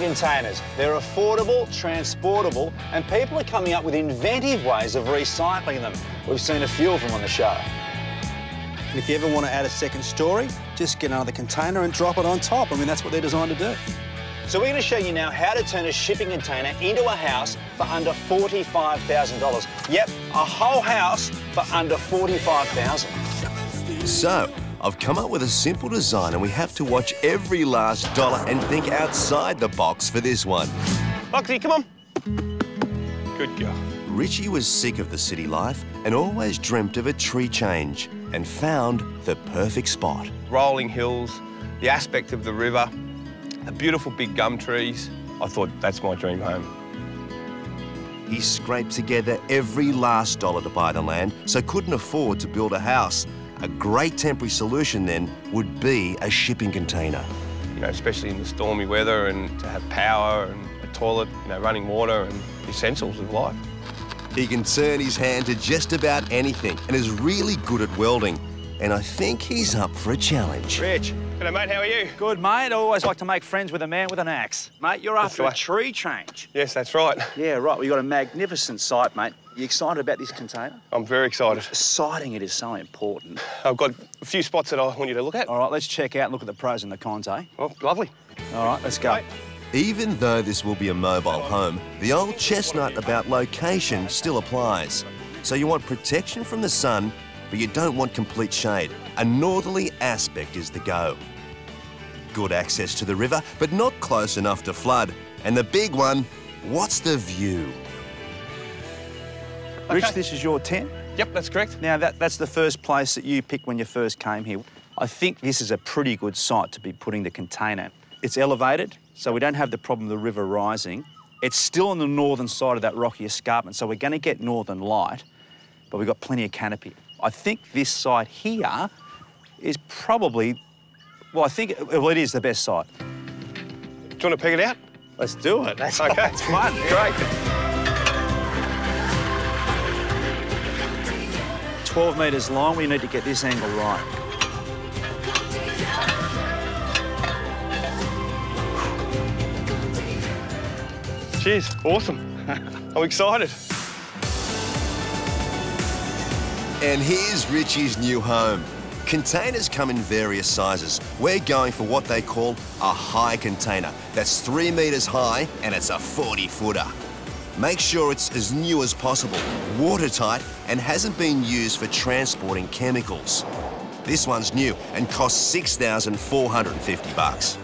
containers. They're affordable, transportable, and people are coming up with inventive ways of recycling them. We've seen a few of them on the show. And if you ever want to add a second story, just get another container and drop it on top. I mean, that's what they're designed to do. So we're going to show you now how to turn a shipping container into a house for under $45,000. Yep, a whole house for under $45,000. So, I've come up with a simple design and we have to watch every last dollar and think outside the box for this one. Foxy, come on. Good girl. Richie was sick of the city life and always dreamt of a tree change and found the perfect spot. Rolling hills, the aspect of the river, the beautiful big gum trees. I thought that's my dream home. He scraped together every last dollar to buy the land, so couldn't afford to build a house. A great temporary solution then would be a shipping container. You know, especially in the stormy weather, and to have power and a toilet, you know, running water and the essentials of life. He can turn his hand to just about anything and is really good at welding. And I think he's up for a challenge. Rich. G'day, mate, how are you? Good, mate. I always like to make friends with a man with an axe. Mate, you're after a tree change. Yes, that's right. Yeah, right. We've got a magnificent site, mate. You excited about this container? I'm very excited. Siting it is so important. I've got a few spots that I want you to look at. All right, let's check out and look at the pros and the cons, eh? Oh, lovely. All right, let's go. Right. Even though this will be a mobile home, the old chestnut about location still applies. So you want protection from the sun, but you don't want complete shade. A northerly aspect is the go. Good access to the river, but not close enough to flood. And the big one, what's the view? Rich, this is your tent? Yep, that's correct. Now, that's the first place that you picked when you first came here. I think this is a pretty good site to be putting the container. It's elevated, so we don't have the problem of the river rising. It's still on the northern side of that rocky escarpment, so we're going to get northern light, but we've got plenty of canopy. I think this site here is probably, well, it is the best site. Do you want to peg it out? Let's do it. That's okay. That's fun. Great. 12 metres long, we need to get this angle right. Cheers, awesome. I'm excited. And here's Richie's new home. Containers come in various sizes. We're going for what they call a high container. That's 3 metres high and it's a 40-footer. Make sure it's as new as possible, watertight, and hasn't been used for transporting chemicals. This one's new and costs $6,450.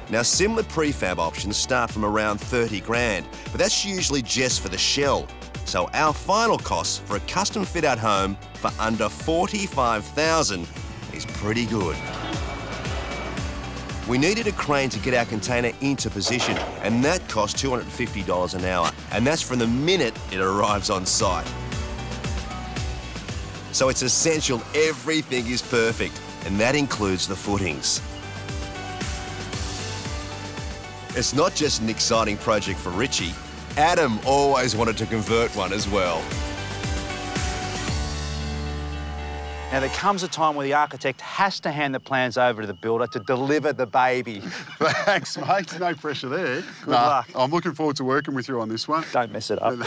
Now, similar prefab options start from around 30 grand, but that's usually just for the shell. So our final cost for a custom fit-out home for under $45,000 is pretty good. We needed a crane to get our container into position, and that cost $250 an hour, and that's from the minute it arrives on site. So it's essential everything is perfect, and that includes the footings. It's not just an exciting project for Richie. Adam always wanted to convert one as well. Now, there comes a time where the architect has to hand the plans over to the builder to deliver the baby. Thanks, mate. No pressure there. Good luck. I'm looking forward to working with you on this one. Don't mess it up.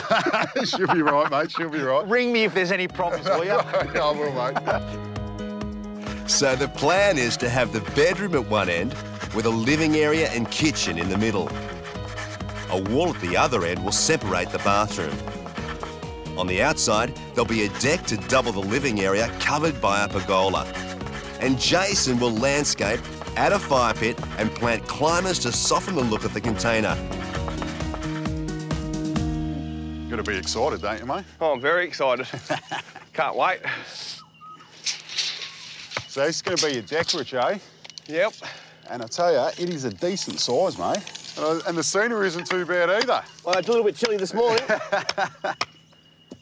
She'll be right, mate. She'll be right. Ring me if there's any problems, will you? I will, mate. So the plan is to have the bedroom at one end with a living area and kitchen in the middle. A wall at the other end will separate the bathroom. On the outside, there'll be a deck to double the living area covered by a pergola. And Jason will landscape, add a fire pit and plant climbers to soften the look of the container. You've got to be excited, don't you, mate? Oh, I'm very excited. Can't wait. So this is going to be your deck, Rich, eh? Yep. And I tell you, it is a decent size, mate. And the scenery isn't too bad either. Well, it's a little bit chilly this morning.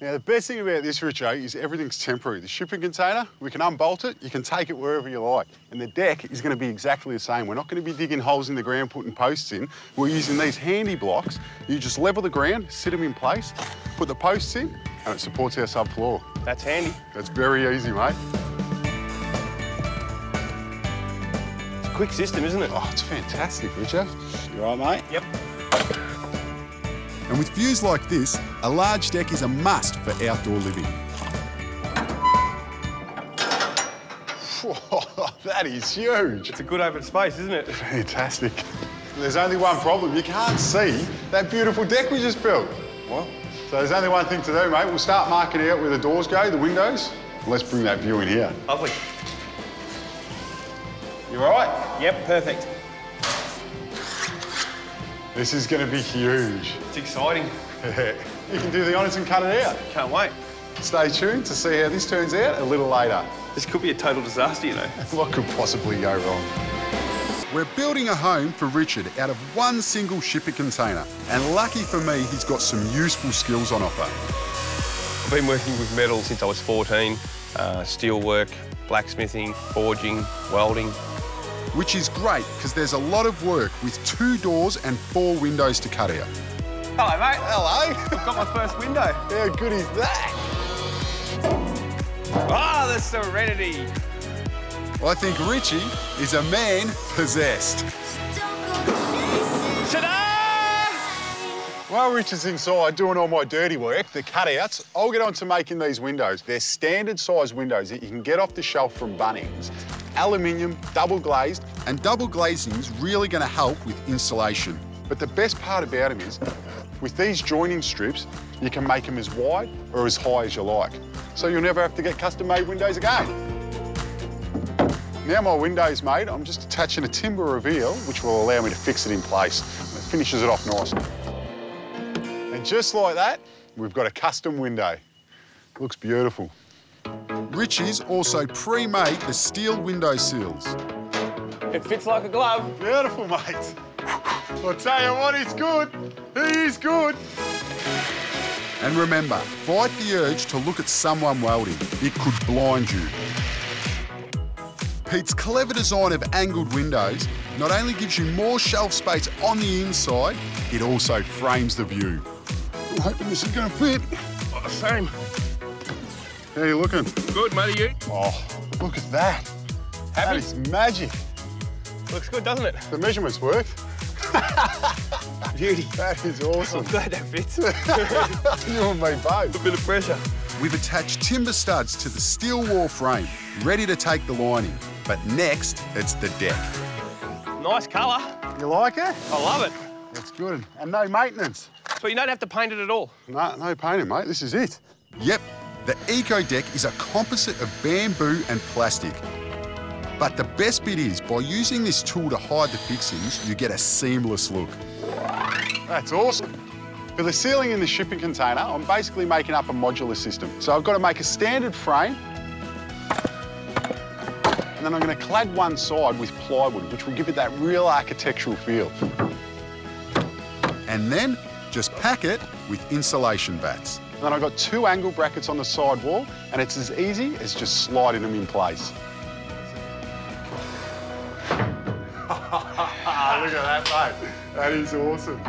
Now, the best thing about this, Rich, is everything's temporary. The shipping container, we can unbolt it, you can take it wherever you like. And the deck is going to be exactly the same. We're not going to be digging holes in the ground, putting posts in. We're using these handy blocks. You just level the ground, sit them in place, put the posts in, and it supports our subfloor. That's handy. That's very easy, mate. quick system, isn't it? Oh, it's fantastic, Richard. You all right, mate? Yep. And with views like this, a large deck is a must for outdoor living. Whoa, that is huge. It's a good open space, isn't it? Fantastic. There's only one problem. You can't see that beautiful deck we just built. What? So there's only one thing to do, mate. We'll start marking out where the doors go, the windows. Let's bring that view in here. Lovely. You all right? Yep, perfect. This is going to be huge. It's exciting. You can do the honours and cut it out. Can't wait. Stay tuned to see how this turns out a little later. This could be a total disaster, you know. What could possibly go wrong? We're building a home for Richard out of one single shipping container. And lucky for me, he's got some useful skills on offer. I've been working with metal since I was 14. Steel work, blacksmithing, forging, welding. Which is great, because there's a lot of work with 2 doors and 4 windows to cut out. Hello, mate. Hello. I've got my first window. How good is that? Ah, the serenity. I think Richie is a man possessed. Ta-da! While Richard's inside doing all my dirty work, the cutouts, I'll get on to making these windows. They're standard size windows that you can get off the shelf from Bunnings. Aluminium, double glazed, and double glazing's really going to help with insulation. But the best part about them is, with these joining strips, you can make them as wide or as high as you like. So you'll never have to get custom-made windows again. Now my window's made, I'm just attaching a timber reveal, which will allow me to fix it in place. It finishes it off nice. And just like that, we've got a custom window. Looks beautiful. Richie's also pre-made the steel window seals. It fits like a glove. Beautiful, mate. I'll tell you what, he's good. He is good. And remember, fight the urge to look at someone welding. It could blind you. Pete's clever design of angled windows not only gives you more shelf space on the inside, it also frames the view. I'm hoping this is going to fit. Oh, same. How are you looking? Good, mate, are you? Oh, look at that. That Happy? is magic. Looks good, doesn't it? The measurements worked. Beauty. That is awesome. I'm glad that fits. You and me both. A bit of pressure. We've attached timber studs to the steel wall frame, ready to take the lining. But next, it's the deck. Nice colour. You like it? I love it. That's good. And no maintenance. So you don't have to paint it at all? No painting, mate. This is it. Yep. The Eco Deck is a composite of bamboo and plastic. But the best bit is, by using this tool to hide the fixings, you get a seamless look. That's awesome. For the ceiling in the shipping container, I'm basically making up a modular system. So I've got to make a standard frame, and then I'm going to clad one side with plywood, which will give it that real architectural feel. And then just pack it with insulation bats. Then I've got 2 angle brackets on the side wall, and it's as easy as just sliding them in place. Look at that, mate. That is awesome.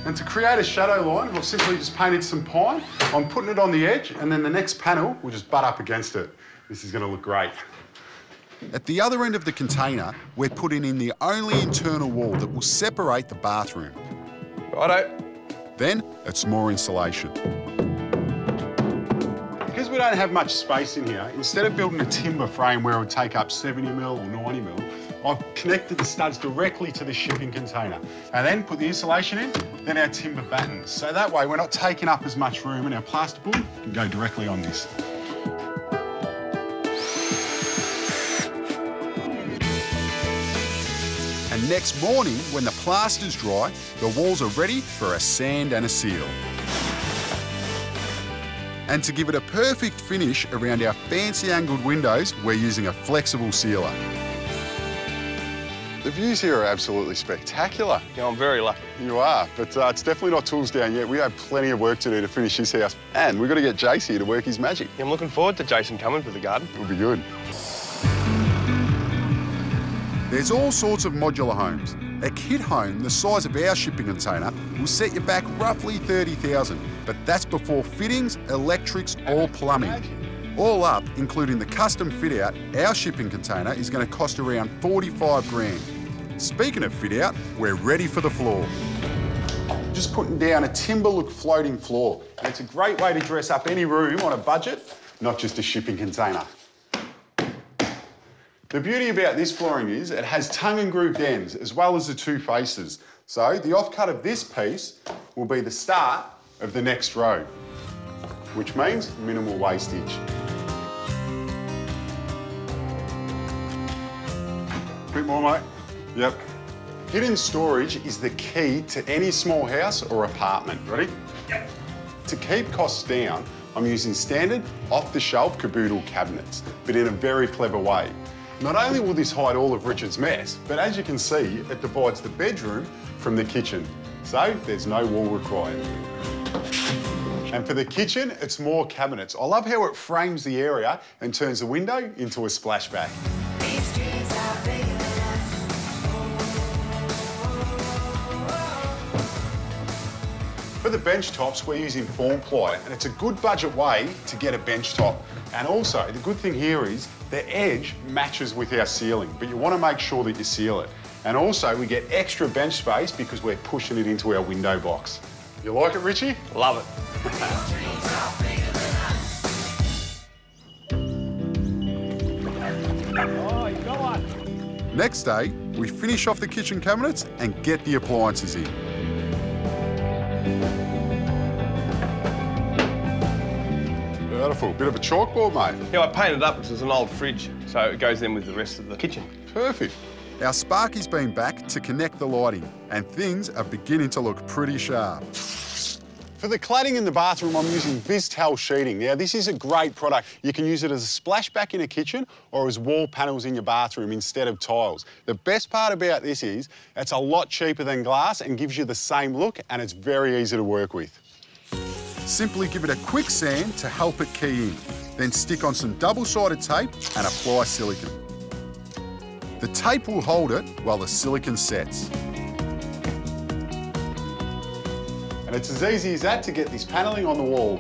And to create a shadow line, I've simply just painted some pine. I'm putting it on the edge, and then the next panel will just butt up against it. This is going to look great. At the other end of the container, we're putting in the only internal wall that will separate the bathroom. Righto. Then it's more insulation. Because we don't have much space in here, instead of building a timber frame where it would take up 70mm or 90mm, I've connected the studs directly to the shipping container and then put the insulation in, then our timber battens. So that way we're not taking up as much room and our plasterboard can go directly on this. And next morning, when the plaster's dry, the walls are ready for a sand and a seal. And to give it a perfect finish around our fancy angled windows, we're using a flexible sealer. The views here are absolutely spectacular. Yeah, I'm very lucky. You are, but it's definitely not tools down yet. We have plenty of work to do to finish this house. And we've got to get Jace here to work his magic. Yeah, I'm looking forward to Jason coming for the garden. It'll be good. There's all sorts of modular homes. A kit home the size of our shipping container will set you back roughly $30,000, but that's before fittings, electrics or plumbing. All up, including the custom fit out, our shipping container is going to cost around 45 grand. Speaking of fit out, we're ready for the floor. Just putting down a timber look floating floor. And it's a great way to dress up any room on a budget, not just a shipping container. The beauty about this flooring is it has tongue and grooved ends as well as the two faces. So the offcut of this piece will be the start of the next row, which means minimal wastage. A bit more, mate. Yep. Hidden storage is the key to any small house or apartment. Ready? Yep. To keep costs down, I'm using standard off-the-shelf caboodle cabinets, but in a very clever way. Not only will this hide all of Richard's mess, but as you can see, it divides the bedroom from the kitchen. So there's no wall required. And for the kitchen, it's more cabinets. I love how it frames the area and turns the window into a splashback. For the bench tops, we're using form ply, and it's a good budget way to get a bench top. And also, the good thing here is the edge matches with our ceiling, but you want to make sure that you seal it. And also, we get extra bench space because we're pushing it into our window box. You like it, Richie? Love it. Oh, you got one. Next day, we finish off the kitchen cabinets and get the appliances in. Beautiful. Bit of a chalkboard, mate. Yeah, I painted it up because it's an old fridge, so it goes in with the rest of the kitchen. Perfect. Our Sparky's been back to connect the lighting, and things are beginning to look pretty sharp. For the cladding in the bathroom, I'm using Vistal sheeting. Now, this is a great product. You can use it as a splashback in a kitchen or as wall panels in your bathroom instead of tiles. The best part about this is it's a lot cheaper than glass and gives you the same look, and it's very easy to work with. Simply give it a quick sand to help it key in. Then stick on some double-sided tape and apply silicone. The tape will hold it while the silicone sets. And it's as easy as that to get this panelling on the wall.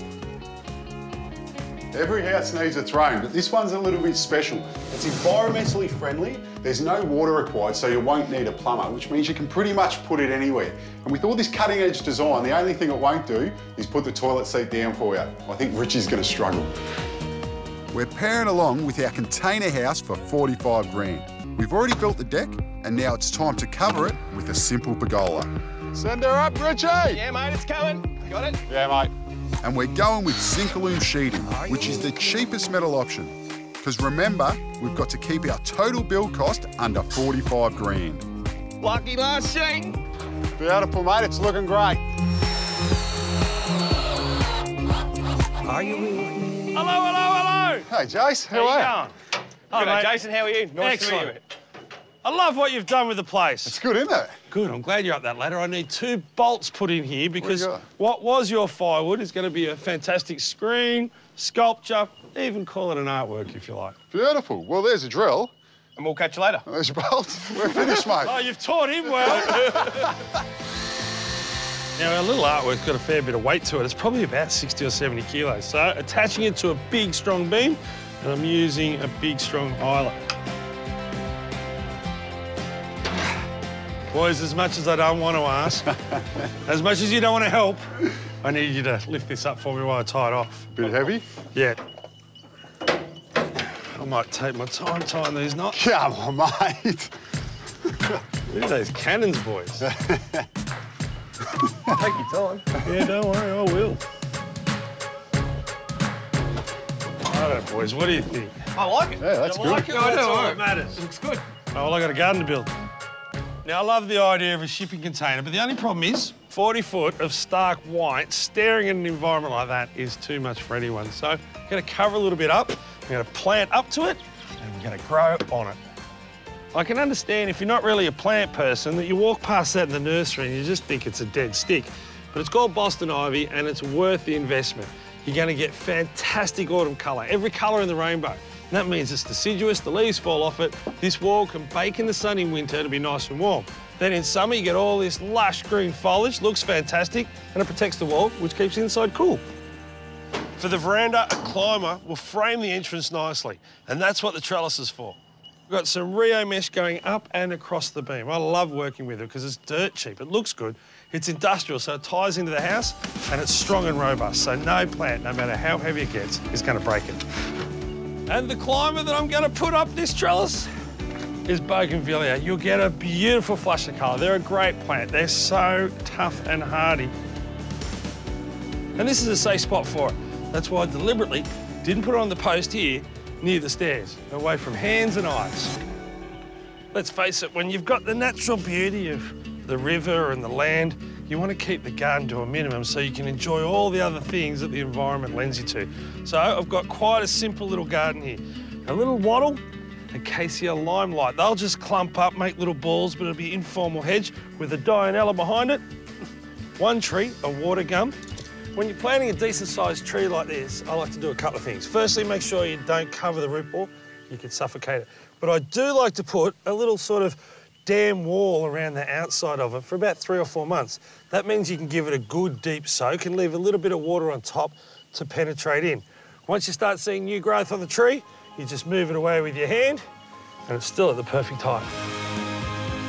Every house needs a throne, but this one's a little bit special. It's environmentally friendly, there's no water required, so you won't need a plumber, which means you can pretty much put it anywhere. And with all this cutting-edge design, the only thing it won't do is put the toilet seat down for you. I think Richie's gonna struggle. We're pairing along with our container house for 45 grand. We've already built the deck, and now it's time to cover it with a simple pergola. Send her up, Richie! Yeah, mate, it's coming. Got it? Yeah, mate. And we're going with Zinc-Alume sheeting, which is the cheapest metal option. Because remember, we've got to keep our total build cost under 45 grand. Lucky last sheet. Beautiful, mate. It's looking great. Are you? Hello, hello, hello. Hey, Jace. How are you? Hi, mate. Jason, how are you? Nice to meet you. Excellent. I love what you've done with the place. It's good, isn't it? Good, I'm glad you're up that ladder. I need 2 bolts put in here because you got? what was your firewood is going to be a fantastic screen, sculpture, even call it an artwork if you like. Beautiful. Well, there's a drill. And we'll catch you later. There's your bolts. We're finished, mate. Oh, you've taught him well. Now, our little artwork's got a fair bit of weight to it. It's probably about 60 or 70 kilos. So, attaching it to a big, strong beam, and I'm using a big, strong eyelet. Boys, as much as I don't want to ask, as much as you don't want to help, I need you to lift this up for me while I tie it off. Bit heavy? Yeah. I might take my time tying these knots. Come on, mate. Look at those cannons, boys. Take your time. Yeah, don't worry, I will. Righto, boys, what do you think? I like it. Yeah, that's You good. like it? No, That's no, all no. that matters. It looks good. Oh, well, I got a garden to build. Now, I love the idea of a shipping container, but the only problem is 40 foot of stark white staring at an environment like that is too much for anyone. So I'm going to cover a little bit up, I'm going to plant up to it, and we're going to grow on it. I can understand if you're not really a plant person that you walk past that in the nursery and you just think it's a dead stick. But it's called Boston Ivy and it's worth the investment. You're going to get fantastic autumn colour, every colour in the rainbow. And that means it's deciduous, the leaves fall off it. This wall can bake in the sun in winter to be nice and warm. Then in summer, you get all this lush green foliage, looks fantastic, and it protects the wall, which keeps the inside cool. For the veranda, a climber will frame the entrance nicely, and that's what the trellis is for. We've got some Rio mesh going up and across the beam. I love working with it because it's dirt cheap. It looks good. It's industrial, so it ties into the house, and it's strong and robust, so no plant, no matter how heavy it gets, is going to break it. And the climber that I'm going to put up this trellis is bougainvillea. You'll get a beautiful flush of colour. They're a great plant. They're so tough and hardy. And this is a safe spot for it. That's why I deliberately didn't put it on the post here near the stairs, away from hands and eyes. Let's face it, when you've got the natural beauty of the river and the land, you want to keep the garden to a minimum so you can enjoy all the other things that the environment lends you to. So I've got quite a simple little garden here. A little wattle, acacia limelight. They'll just clump up, make little balls, but it'll be informal hedge with a dianella behind it. One tree, a water gum. When you're planting a decent-sized tree like this, I like to do a couple of things. Firstly, make sure you don't cover the root ball. You can suffocate it. But I do like to put a little sort of dam wall around the outside of it for about 3 or 4 months. That means you can give it a good deep soak and leave a little bit of water on top to penetrate in. Once you start seeing new growth on the tree, you just move it away with your hand, and it's still at the perfect height.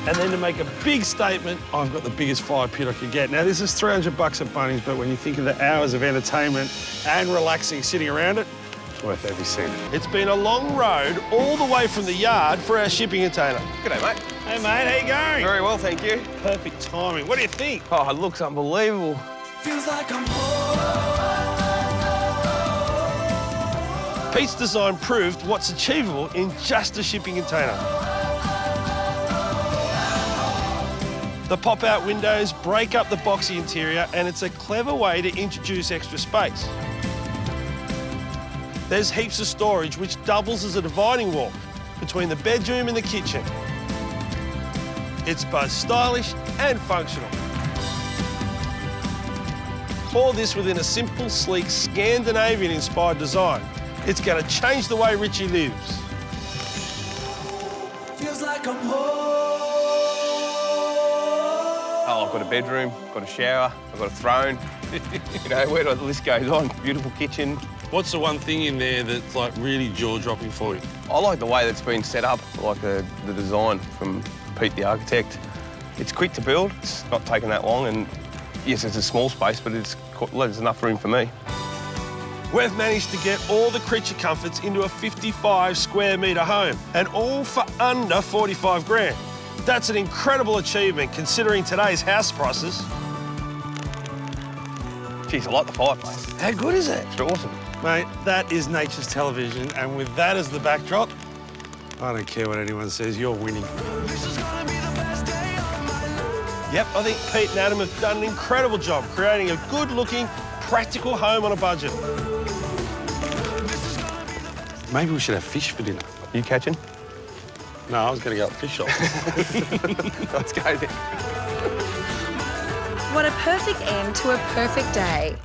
And then to make a big statement, I've got the biggest fire pit I could get. Now, this is $300 at Bunnings, but when you think of the hours of entertainment and relaxing sitting around it, it's worth every cent. It's been a long road all the way from the yard for our shipping container. G'day, mate. Hey, mate, how you going? Very well, thank you. Perfect timing. What do you think? Oh, it looks unbelievable. Feels like I'm home. Pete's design proved what's achievable in just a shipping container. The pop-out windows break up the boxy interior, and it's a clever way to introduce extra space. There's heaps of storage, which doubles as a dividing wall between the bedroom and the kitchen. It's both stylish and functional. All this within a simple, sleek, Scandinavian-inspired design. It's going to change the way Richie lives. Feels like I'm home. Oh, I've got a bedroom, got a shower, I've got a throne. You know, where the list goes on. Beautiful kitchen. What's the one thing in there that's like really jaw-dropping for you? I like the way that's been set up, like the design from Pete the architect. It's quick to build, it's not taking that long, and yes, it's a small space, but there's enough room for me. We've managed to get all the creature comforts into a 55 square metre home, and all for under 45 grand. That's an incredible achievement considering today's house prices. Jeez, I like the fireplace. How good is it? It's awesome. Mate, that is nature's television, and with that as the backdrop, I don't care what anyone says, you're winning. Yep, I think Pete and Adam have done an incredible job creating a good-looking, practical home on a budget. Maybe we should have fish for dinner. You catching? No, I was going to go fish shop. Let's go then. What a perfect end to a perfect day.